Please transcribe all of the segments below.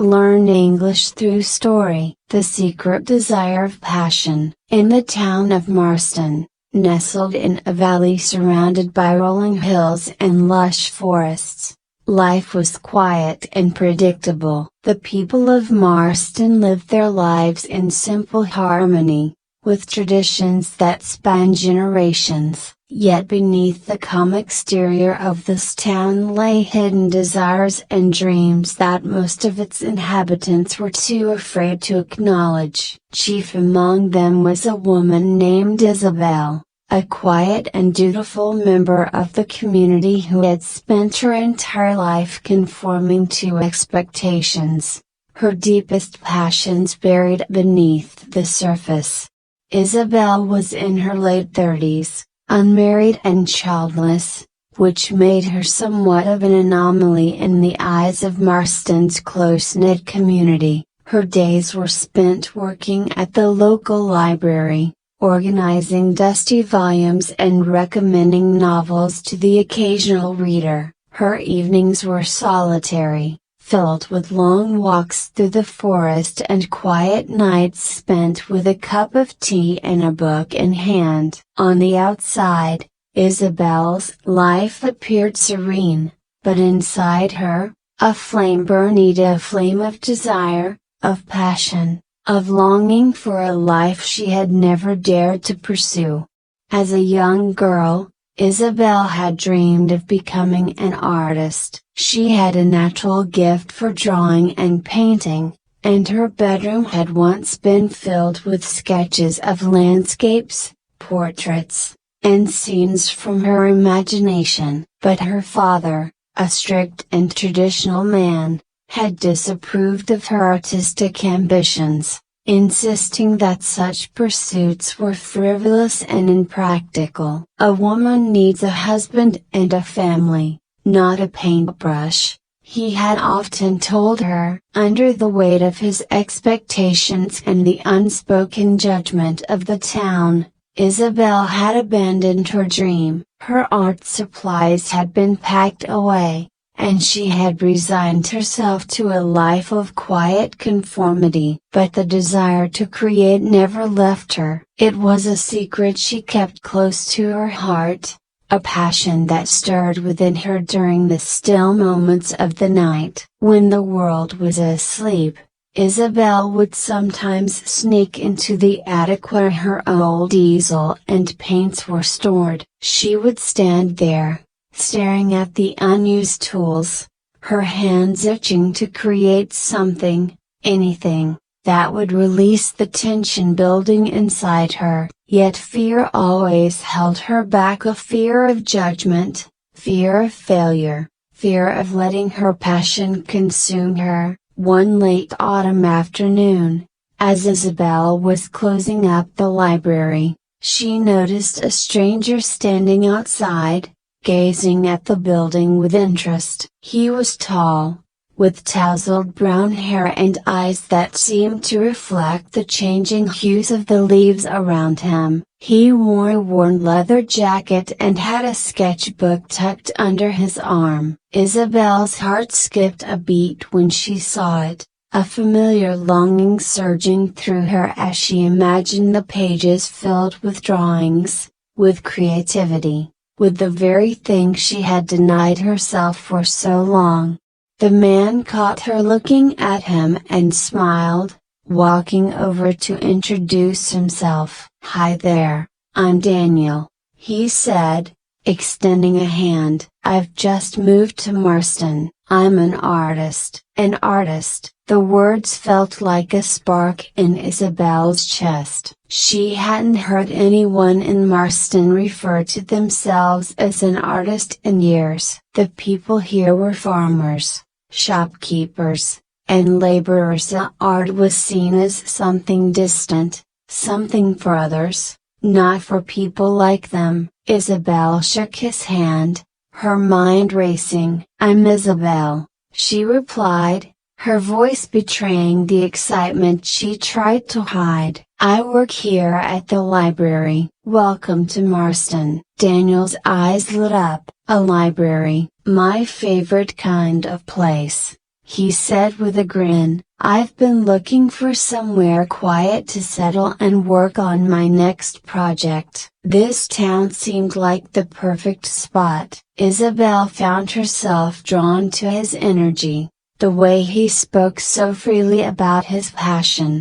Learn English through story. The Secret Desire of Passion. In the town of Marston, nestled in a valley surrounded by rolling hills and lush forests, life was quiet and predictable. The people of Marston lived their lives in simple harmony, with traditions that span generations. Yet beneath the calm exterior of this town lay hidden desires and dreams that most of its inhabitants were too afraid to acknowledge. Chief among them was a woman named Isabel, a quiet and dutiful member of the community who had spent her entire life conforming to expectations, her deepest passions buried beneath the surface. Isabel was in her late 30s. Unmarried and childless, which made her somewhat of an anomaly in the eyes of Marston's close-knit community. Her days were spent working at the local library, organizing dusty volumes and recommending novels to the occasional reader. Her evenings were solitary, filled with long walks through the forest and quiet nights spent with a cup of tea and a book in hand. On the outside, Isabel's life appeared serene, but inside her, a flame burned, a flame of desire, of passion, of longing for a life she had never dared to pursue. As a young girl, Isabel had dreamed of becoming an artist. She had a natural gift for drawing and painting, and her bedroom had once been filled with sketches of landscapes, portraits, and scenes from her imagination. But her father, a strict and traditional man, had disapproved of her artistic ambitions, insisting that such pursuits were frivolous and impractical. A woman needs a husband and a family, not a paintbrush, he had often told her. Under the weight of his expectations and the unspoken judgment of the town, Isabel had abandoned her dream. Her art supplies had been packed away, and she had resigned herself to a life of quiet conformity. But the desire to create never left her. It was a secret she kept close to her heart, a passion that stirred within her during the still moments of the night. When the world was asleep, Isabel would sometimes sneak into the attic where her old easel and paints were stored. She would stand there, staring at the unused tools, her hands itching to create something, anything, that would release the tension building inside her. Yet fear always held her back, a fear of judgment, fear of failure, fear of letting her passion consume her. One late autumn afternoon, as Isabel was closing up the library, she noticed a stranger standing outside, gazing at the building with interest. He was tall, with tousled brown hair and eyes that seemed to reflect the changing hues of the leaves around him. He wore a worn leather jacket and had a sketchbook tucked under his arm. Isabel's heart skipped a beat when she saw it, a familiar longing surging through her as she imagined the pages filled with drawings, with creativity, with the very thing she had denied herself for so long. The man caught her looking at him and smiled, walking over to introduce himself. "Hi there, I'm Daniel," he said, extending a hand. "I've just moved to Marston. I'm an artist." An artist. The words felt like a spark in Isabel's chest. She hadn't heard anyone in Marston refer to themselves as an artist in years. The people here were farmers, shopkeepers, and laborers. Art was seen as something distant, something for others, not for people like them. Isabel shook his hand, her mind racing. "I'm Isabel," she replied, her voice betraying the excitement she tried to hide. "I work here at the library." "Welcome to Marston." Daniel's eyes lit up. "A library, my favorite kind of place," he said with a grin. "I've been looking for somewhere quiet to settle and work on my next project. This town seemed like the perfect spot." Isabel found herself drawn to his energy, the way he spoke so freely about his passion,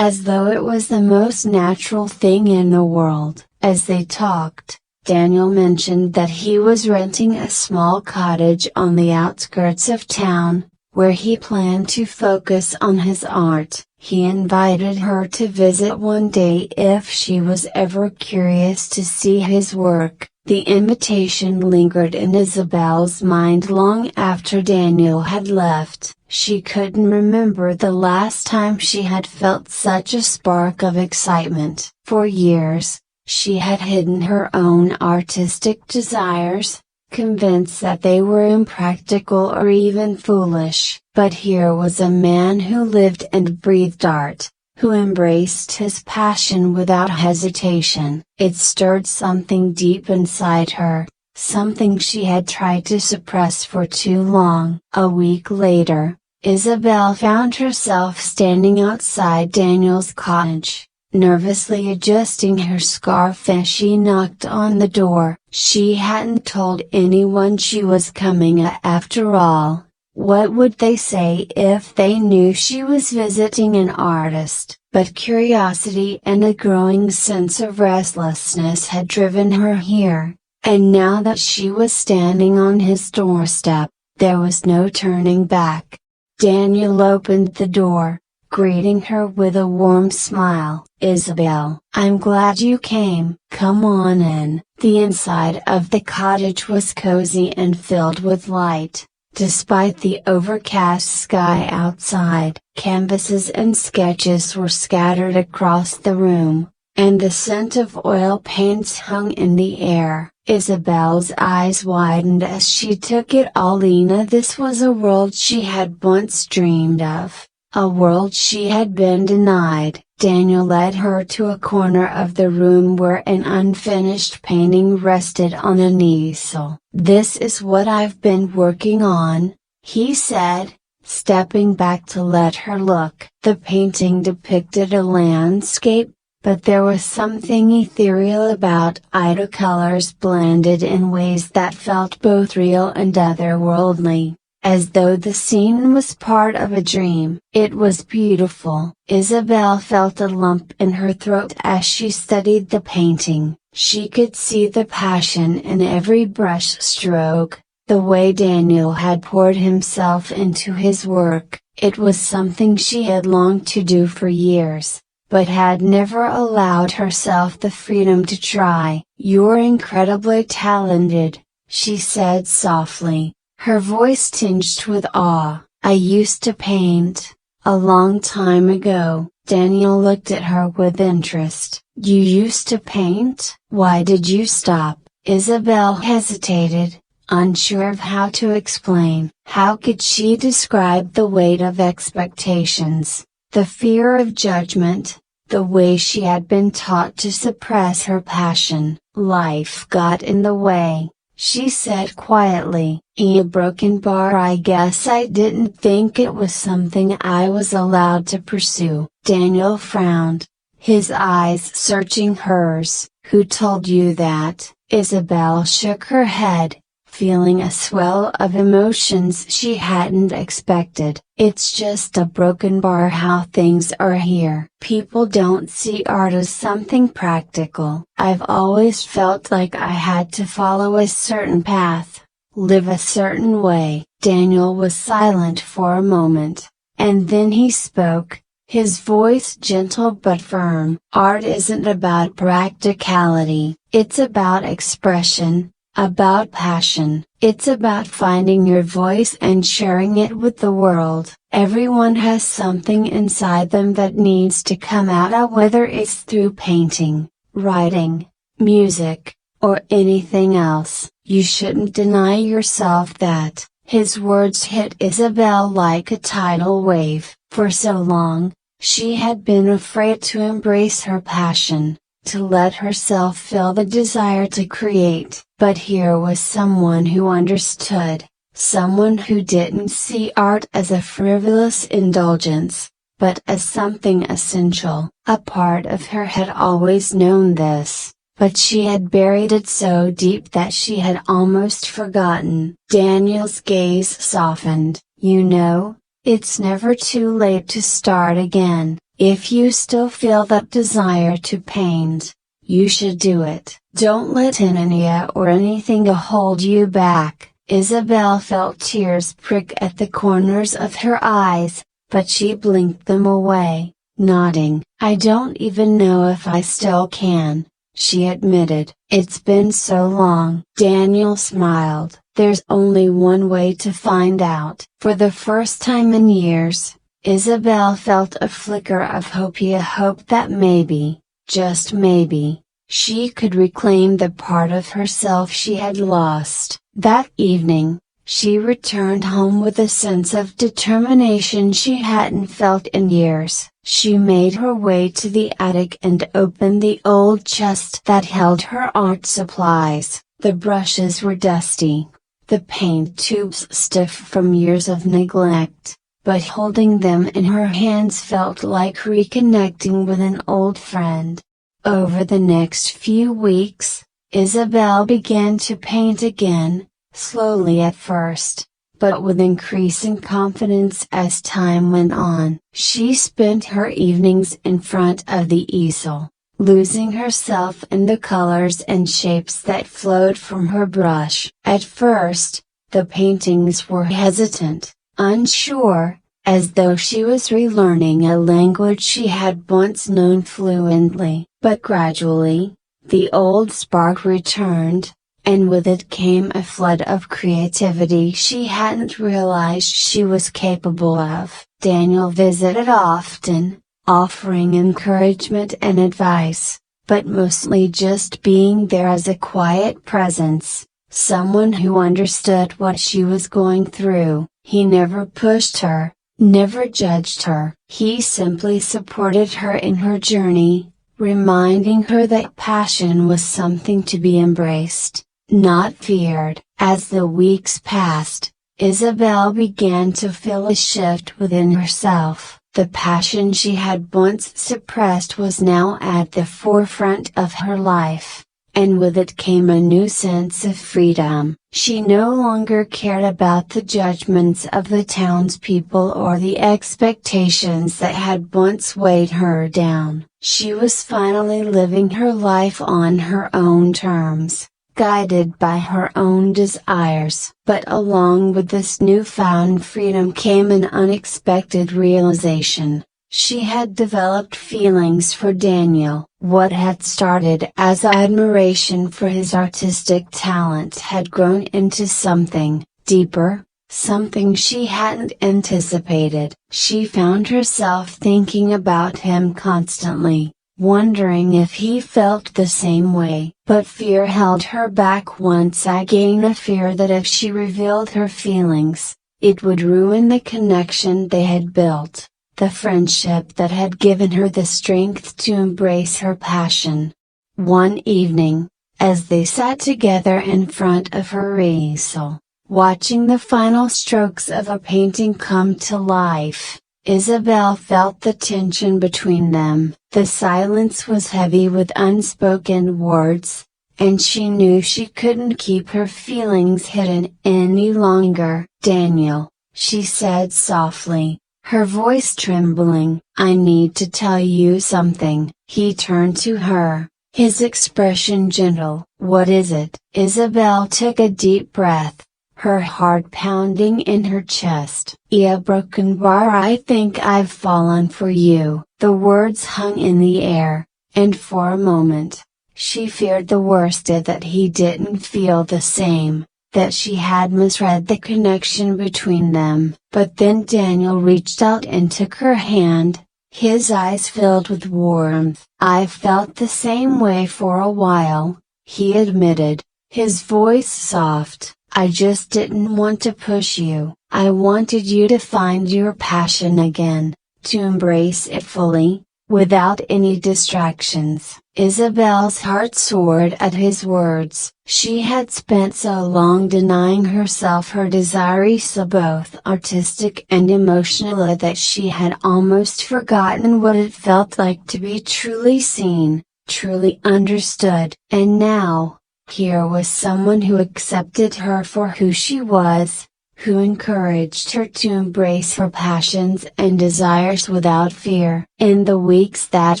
as though it was the most natural thing in the world. As they talked, Daniel mentioned that he was renting a small cottage on the outskirts of town, where he planned to focus on his art. He invited her to visit one day if she was ever curious to see his work. The invitation lingered in Isabel's mind long after Daniel had left. She couldn't remember the last time she had felt such a spark of excitement. For years, she had hidden her own artistic desires, convinced that they were impractical or even foolish. But here was a man who lived and breathed art, who embraced his passion without hesitation. It stirred something deep inside her, something she had tried to suppress for too long. A week later, Isabel found herself standing outside Daniel's cottage, nervously adjusting her scarf as she knocked on the door. She hadn't told anyone she was coming after all. What would they say if they knew she was visiting an artist? But curiosity and a growing sense of restlessness had driven her here, and now that she was standing on his doorstep, there was no turning back. Daniel opened the door, greeting her with a warm smile. "Isabel, I'm glad you came. Come on in." The inside of the cottage was cozy and filled with light. Despite the overcast sky outside, canvases and sketches were scattered across the room, and the scent of oil paints hung in the air. Isabel's eyes widened as she took it all in. This was a world she had once dreamed of, a world she had been denied. Daniel led her to a corner of the room where an unfinished painting rested on an easel. "This is what I've been working on," he said, stepping back to let her look. The painting depicted a landscape, but there was something ethereal about it. Colors blended in ways that felt both real and otherworldly, as though the scene was part of a dream. It was beautiful. Isabel felt a lump in her throat as she studied the painting. She could see the passion in every brush stroke, the way Daniel had poured himself into his work. It was something she had longed to do for years, but had never allowed herself the freedom to try. "You're incredibly talented," she said softly, her voice tinged with awe. "I used to paint, a long time ago." Daniel looked at her with interest. "You used to paint? Why did you stop?" Isabel hesitated, unsure of how to explain. How could she describe the weight of expectations, the fear of judgment, the way she had been taught to suppress her passion? "Life got in the way," she said quietly. "A broken bar. I guess I didn't think it was something I was allowed to pursue." Daniel frowned, his eyes searching hers. "Who told you that?" Isabel shook her head, feeling a swell of emotions she hadn't expected. "It's just a broken bar. How things are here. People don't see art as something practical. I've always felt like I had to follow a certain path, live a certain way." Daniel was silent for a moment, and then he spoke, his voice gentle but firm. "Art isn't about practicality. It's about expression, about passion. It's about finding your voice and sharing it with the world. Everyone has something inside them that needs to come out, whether it's through painting, writing, music, or anything else. You shouldn't deny yourself that." His words hit Isabel like a tidal wave. For so long, she had been afraid to embrace her passion, to let herself feel the desire to create. But here was someone who understood, someone who didn't see art as a frivolous indulgence, but as something essential. A part of her had always known this, but she had buried it so deep that she had almost forgotten. Daniel's gaze softened. You know, it's never too late to start again. If you still feel that desire to paint, you should do it. Don't let engineer or anything hold you back. Isabel felt tears prick at the corners of her eyes, but she blinked them away, nodding. I don't even know if I still can, she admitted. It's been so long. Daniel smiled. There's only one way to find out. For the first time in years, Isabel felt a flicker of hope. He hoped that maybe, just maybe, she could reclaim the part of herself she had lost. That evening, she returned home with a sense of determination she hadn't felt in years. She made her way to the attic and opened the old chest that held her art supplies. The brushes were dusty, the paint tubes stiff from years of neglect, but holding them in her hands felt like reconnecting with an old friend. Over the next few weeks, Isabel began to paint again, slowly at first, but with increasing confidence as time went on. She spent her evenings in front of the easel, losing herself in the colors and shapes that flowed from her brush. At first, the paintings were hesitant, unsure, as though she was relearning a language she had once known fluently. But gradually, the old spark returned, and with it came a flood of creativity she hadn't realized she was capable of. Daniel visited often, offering encouragement and advice, but mostly just being there as a quiet presence, someone who understood what she was going through. He never pushed her, never judged her. He simply supported her in her journey, reminding her that passion was something to be embraced, not feared. As the weeks passed, Isabel began to feel a shift within herself. The passion she had once suppressed was now at the forefront of her life, and with it came a new sense of freedom. She no longer cared about the judgments of the townspeople or the expectations that had once weighed her down. She was finally living her life on her own terms, guided by her own desires. But along with this newfound freedom came an unexpected realization. She had developed feelings for Daniel. What had started as admiration for his artistic talent had grown into something deeper, something she hadn't anticipated. She found herself thinking about him constantly, wondering if he felt the same way. But fear held her back once again, a fear that if she revealed her feelings, it would ruin the connection they had built, the friendship that had given her the strength to embrace her passion. One evening, as they sat together in front of her easel, watching the final strokes of a painting come to life, Isabel felt the tension between them. The silence was heavy with unspoken words, and she knew she couldn't keep her feelings hidden any longer. Daniel, she said softly, her voice trembling, I need to tell you something. He turned to her, his expression gentle. What is it? Isabel took a deep breath, her heart pounding in her chest. "A broken bar. I think I've fallen for you." The words hung in the air, and for a moment, she feared the worst, that he didn't feel the same, that she had misread the connection between them. But then Daniel reached out and took her hand, his eyes filled with warmth. "I've felt the same way for a while," he admitted, his voice soft. "I just didn't want to push you. I wanted you to find your passion again, to embrace it fully, without any distractions. Isabel's heart soared at his words. She had spent so long denying herself her desires, both artistic and emotional, that she had almost forgotten what it felt like to be truly seen, truly understood. And now, here was someone who accepted her for who she was, who encouraged her to embrace her passions and desires without fear. In the weeks that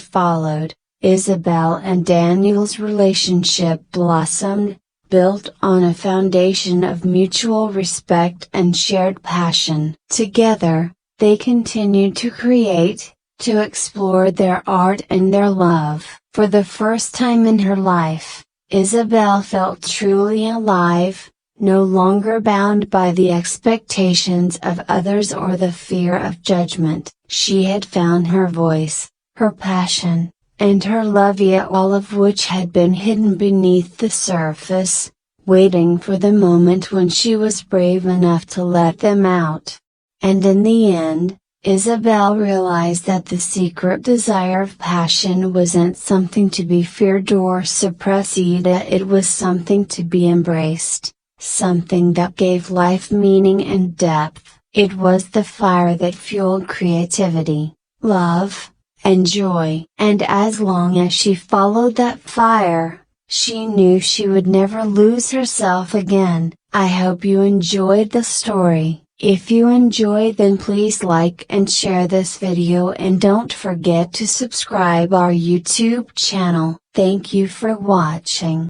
followed, Isabel and Daniel's relationship blossomed, built on a foundation of mutual respect and shared passion. Together, they continued to create, to explore their art and their love. For the first time in her life, Isabel felt truly alive, no longer bound by the expectations of others or the fear of judgment. She had found her voice, her passion, and her love, yet all of which had been hidden beneath the surface, waiting for the moment when she was brave enough to let them out. And in the end, Isabel realized that the secret desire of passion wasn't something to be feared or suppressed, it was something to be embraced, something that gave life meaning and depth. It was the fire that fueled creativity, love, and joy. And as long as she followed that fire, she knew she would never lose herself again. I hope you enjoyed the story. If you enjoyed, then please like and share this video, and don't forget to subscribe our YouTube channel. Thank you for watching.